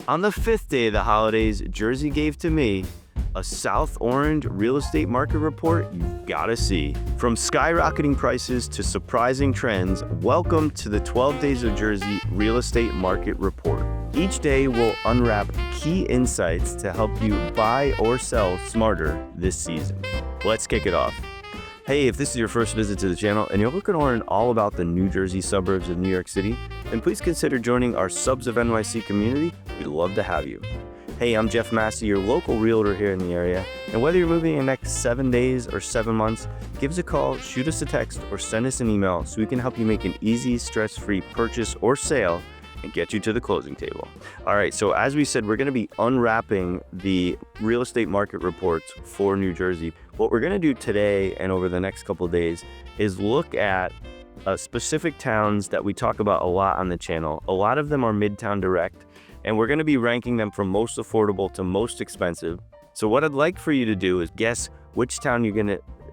On the 5th day of the holidays, Jersey gave to me a South Orange real estate market report you've got to see. From skyrocketing prices to surprising trends, welcome to the 12 Days of Jersey Real Estate Market Report. Each day will unwrap key insights to help you buy or sell smarter this season. Let's kick it off. Hey, if this is your first visit to the channel and you're looking to learn all about the New Jersey suburbs of New York City, then please consider joining our Subs of NYC community. We'd love to have you. Hey, I'm Jeff Massey, your local realtor here in the area. And whether you're moving in the next 7 days or 7 months, give us a call, shoot us a text, or send us an email so we can help you make an easy, stress-free purchase or sale and get you to the closing table. All right, so as we said, we're going to be unwrapping the real estate market reports for New Jersey. What we're going to do today and over the next couple of days is look at specific towns that we talk about a lot on the channel. A lot of them are Midtown Direct, and we're going to be ranking them from most affordable to most expensive. So what I'd like for you to do is guess which town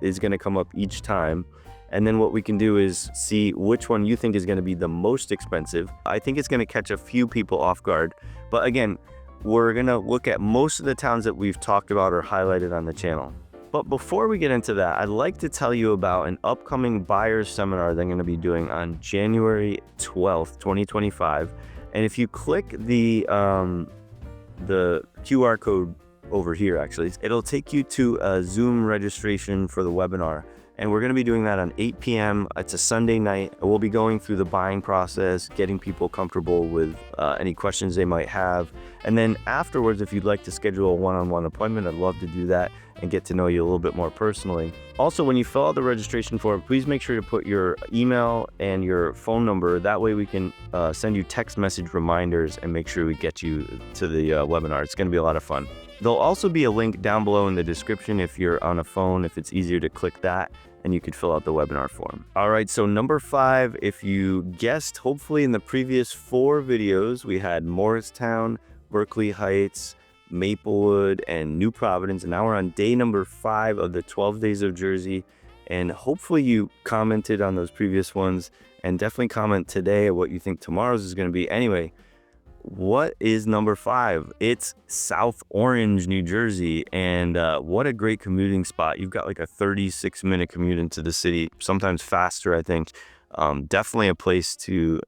is going to come up each time. And then what we can do is see which one you think is going to be the most expensive. I think it's going to catch a few people off guard. But again, we're going to look at most of the towns that we've talked about or highlighted on the channel. But before we get into that, I'd like to tell you about an upcoming buyers seminar that I'm going to be doing on January 12th, 2025. And if you click the QR code over here, actually, it'll take you to a Zoom registration for the webinar. And we're going to be doing that on 8 p.m. It's a Sunday night. We'll be going through the buying process, getting people comfortable with any questions they might have. And then afterwards, if you'd like to schedule a one-on-one appointment, I'd love to do that and get to know you a little bit more personally. Also, when you fill out the registration form, please make sure to put your email and your phone number. That way we can send you text message reminders and make sure we get you to the webinar. It's going to be a lot of fun. There'll also be a link down below in the description if you're on a phone, if it's easier to click that, and you could fill out the webinar form. All right, so number 5, if you guessed, hopefully in the previous 4 videos, we had Morristown, Berkeley Heights, Maplewood, and New Providence. And now we're on day number 5 of the 12 Days of Jersey. And hopefully you commented on those previous ones, and definitely comment today what you think tomorrow's is going to be. Anyway, what is number 5? It's South Orange, New Jersey. And what a great commuting spot. You've got like a 36-minute commute into the city, sometimes faster, I think. Definitely a place to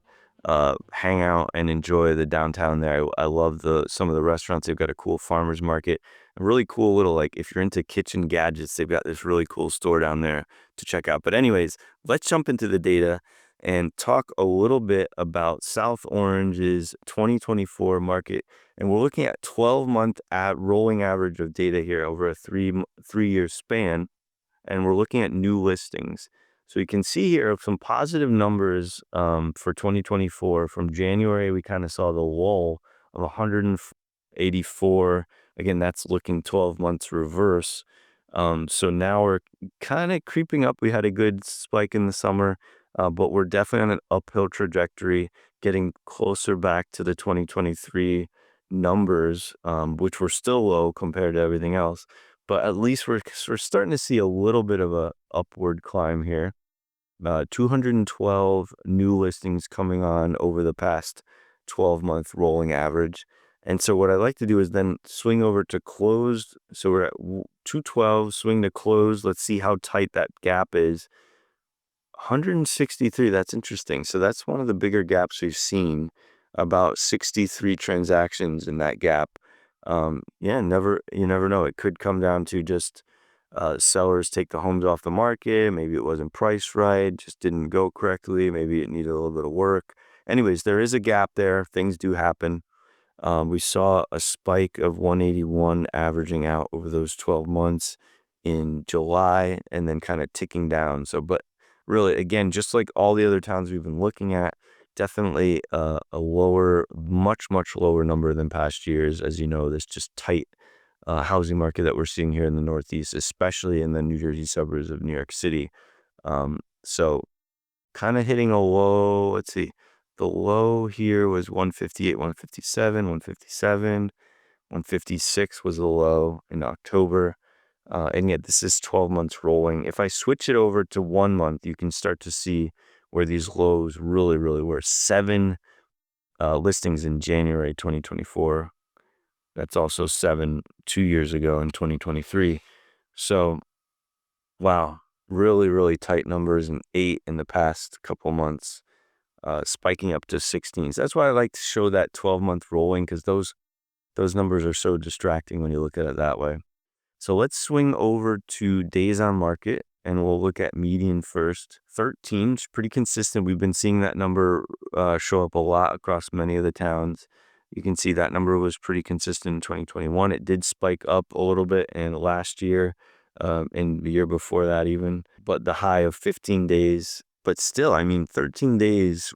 hang out and enjoy the downtown there. I love some of the restaurants. They've got a cool farmer's market, a really cool little, like, if you're into kitchen gadgets, they've got this really cool store down there to check out. But anyways, let's jump into the data and talk a little bit about South Orange's 2024 market. And we're looking at 12-month rolling average of data here over a three-year span. And we're looking at new listings. So you can see here some positive numbers for 2024. From January, we kind of saw the lull of 184. Again, that's looking 12 months reverse. So now we're kind of creeping up. We had a good spike in the summer. But we're definitely on an uphill trajectory, getting closer back to the 2023 numbers, which were still low compared to everything else. But at least we're starting to see a little bit of a upward climb here. 212 new listings coming on over the past 12-month rolling average. And so what I like to do is then swing over to closed. So we're at 212, swing to closed. Let's see how tight that gap is. 163, that's interesting. So that's one of the bigger gaps we've seen, about 63 transactions in that gap. You never know. It could come down to just sellers take the homes off the market. Maybe it wasn't priced right, just didn't go correctly. Maybe it needed a little bit of work. Anyways, there is a gap there. Things do happen. We saw a spike of 181 averaging out over those 12 months in July and then kind of ticking down. But really, again, just like all the other towns we've been looking at, definitely a lower, much lower number than past years. As you know, this just tight housing market that we're seeing here in the Northeast, especially in the New Jersey suburbs of New York City. So kind of hitting a low. Let's see. The low here was 158, 157, 157. 156 was the low in October. And yet this is 12 months rolling. If I switch it over to 1 month, you can start to see where these lows really were. 7 listings in January 2024 That's also 2 years ago in 2023. So, wow, really, really tight numbers, and 8 in the past couple months, spiking up to 16. So that's why I like to show that 12-month rolling, because those numbers are so distracting when you look at it that way. So let's swing over to days on market, and we'll look at median first. 13 is pretty consistent. We've been seeing that number show up a lot across many of the towns. You can see that number was pretty consistent in 2021. It did spike up a little bit in last year, and the year before that even, but the high of 15 days. But still, I mean, 13 days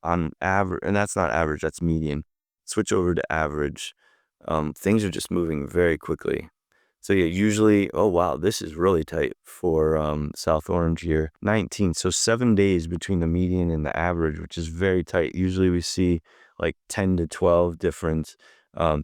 on average, and that's not average, that's median. Switch over to average. Things are just moving very quickly. So yeah, usually, oh wow, this is really tight for South Orange here. 19, so 7 days between the median and the average, which is very tight. Usually we see like 10 to 12 difference.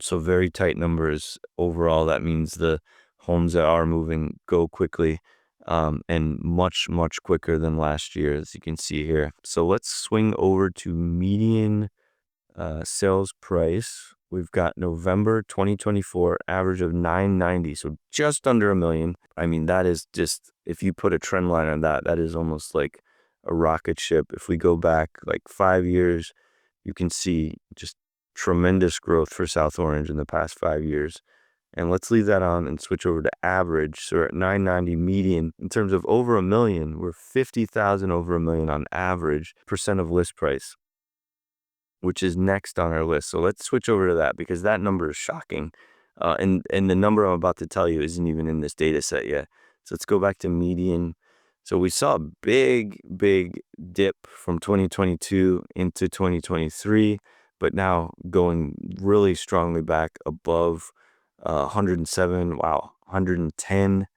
So very tight numbers overall. That means the homes that are moving go quickly, and much, much quicker than last year, as you can see here. So let's swing over to median sales price. We've got November 2024 average of 990, so just under a million. I mean, that is just, if you put a trend line on that, that is almost like a rocket ship. If we go back like 5 years, you can see just tremendous growth for South Orange in the past 5 years. And let's leave that on and switch over to average. So we're at 990 median. In terms of over a million, we're 50,000 over a million on average percent of list price, which is next on our list. So let's switch over to that, because that number is shocking. And the number I'm about to tell you isn't even in this data set yet. So let's go back to median. So we saw a big, big dip from 2022 into 2023, but now going really strongly back above 107, wow, 110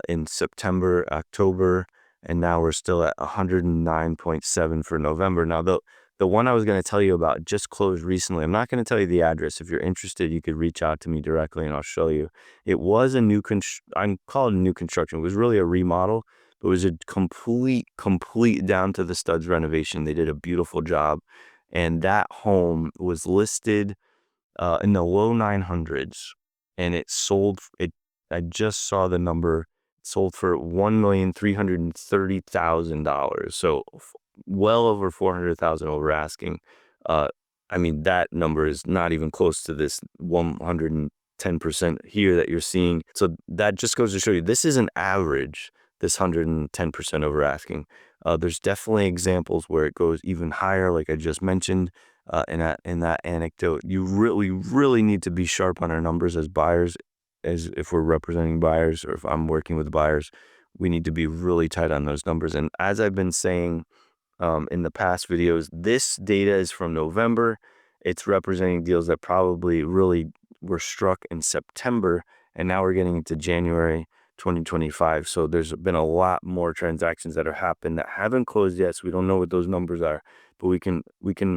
in September, October, and now we're still at 109.7 for November. Now, the one I was going to tell you about just closed recently. I'm not going to tell you the address. If you're interested, you could reach out to me directly and I'll show you. It was a new, I call it a new construction. It was really a remodel. It was a complete down to the studs renovation. They did a beautiful job. And that home was listed in the low 900s, and it sold. I just saw the number. It sold for $1,330,000. So well over 400,000 over asking. I mean, that number is not even close to this 110% here that you're seeing. So that just goes to show you this isn't average. This 110% over asking. There's definitely examples where it goes even higher, like I just mentioned. In that anecdote, you really need to be sharp on our numbers as buyers, as if we're representing buyers or if I'm working with buyers, we need to be really tight on those numbers. And as I've been saying in the past videos, this data is from November. It's representing deals that probably really were struck in September, and now we're getting into January 2025. So there's been a lot more transactions that have happened that haven't closed yet. So we don't know what those numbers are, but we can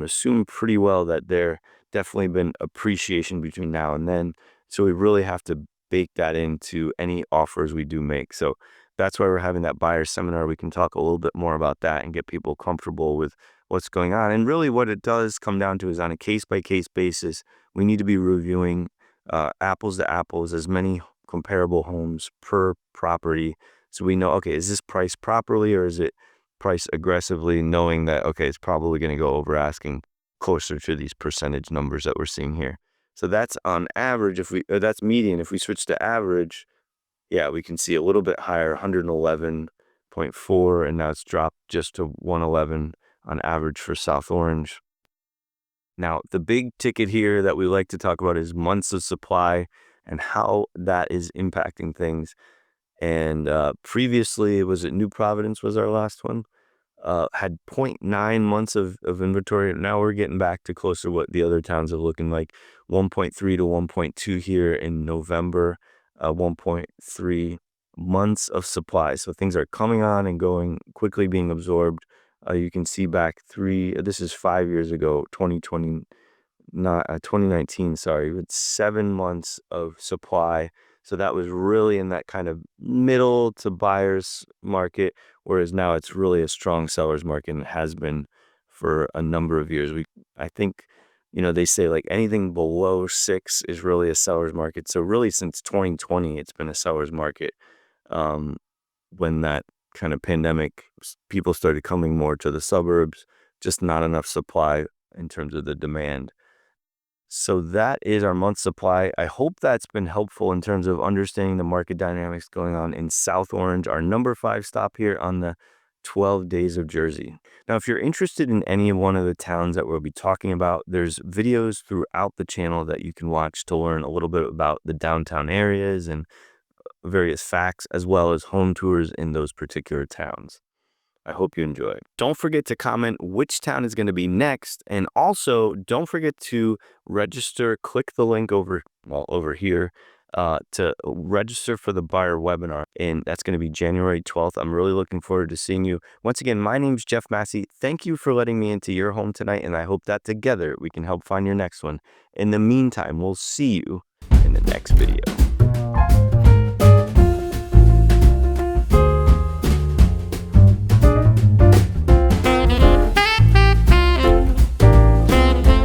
assume pretty well that there definitely been appreciation between now and then. So we really have to bake that into any offers we do make. So that's why we're having that buyer seminar. We can talk a little bit more about that and get people comfortable with what's going on. And really what it does come down to is on a case-by-case basis, we need to be reviewing apples to apples, as many comparable homes per property. So we know, okay, is this priced properly or is it priced aggressively, knowing that, okay, it's probably going to go over asking closer to these percentage numbers that we're seeing here. So that's on average. That's median. If we switch to average, yeah, we can see a little bit higher, 111.4, and now it's dropped just to 111 on average for South Orange. Now, the big ticket here that we like to talk about is months of supply and how that is impacting things. And previously, was it New Providence was our last one? Had 0.9 months of inventory. Now we're getting back to closer to what the other towns are looking like. 1.3 to 1.2 here in November, 1.3 months of supply. So things are coming on and going quickly, being absorbed. You can see back this is 5 years ago, 2020, not 2019, sorry, with 7 months of supply. So that was really in that kind of middle to buyers market, whereas now it's really a strong seller's market and has been for a number of years. I think They say like anything below 6 is really a seller's market. So really since 2020, it's been a seller's market. Um, when that kind of pandemic, people started coming more to the suburbs, just not enough supply in terms of the demand. So that is our month supply. I hope that's been helpful in terms of understanding the market dynamics going on in South Orange, our number 5 stop here on the 12 days of Jersey. Now, if you're interested in any one of the towns that we'll be talking about, there's videos throughout the channel that you can watch to learn a little bit about the downtown areas and various facts, as well as home tours in those particular towns. I hope you enjoy. Don't forget to comment which town is going to be next. And also, don't forget to register. Click the link over here to register for the buyer webinar. And that's going to be January 12th. I'm really looking forward to seeing you. Once again, my name's Jeff Massey. Thank you for letting me into your home tonight. And I hope that together we can help find your next one. In the meantime, we'll see you in the next video.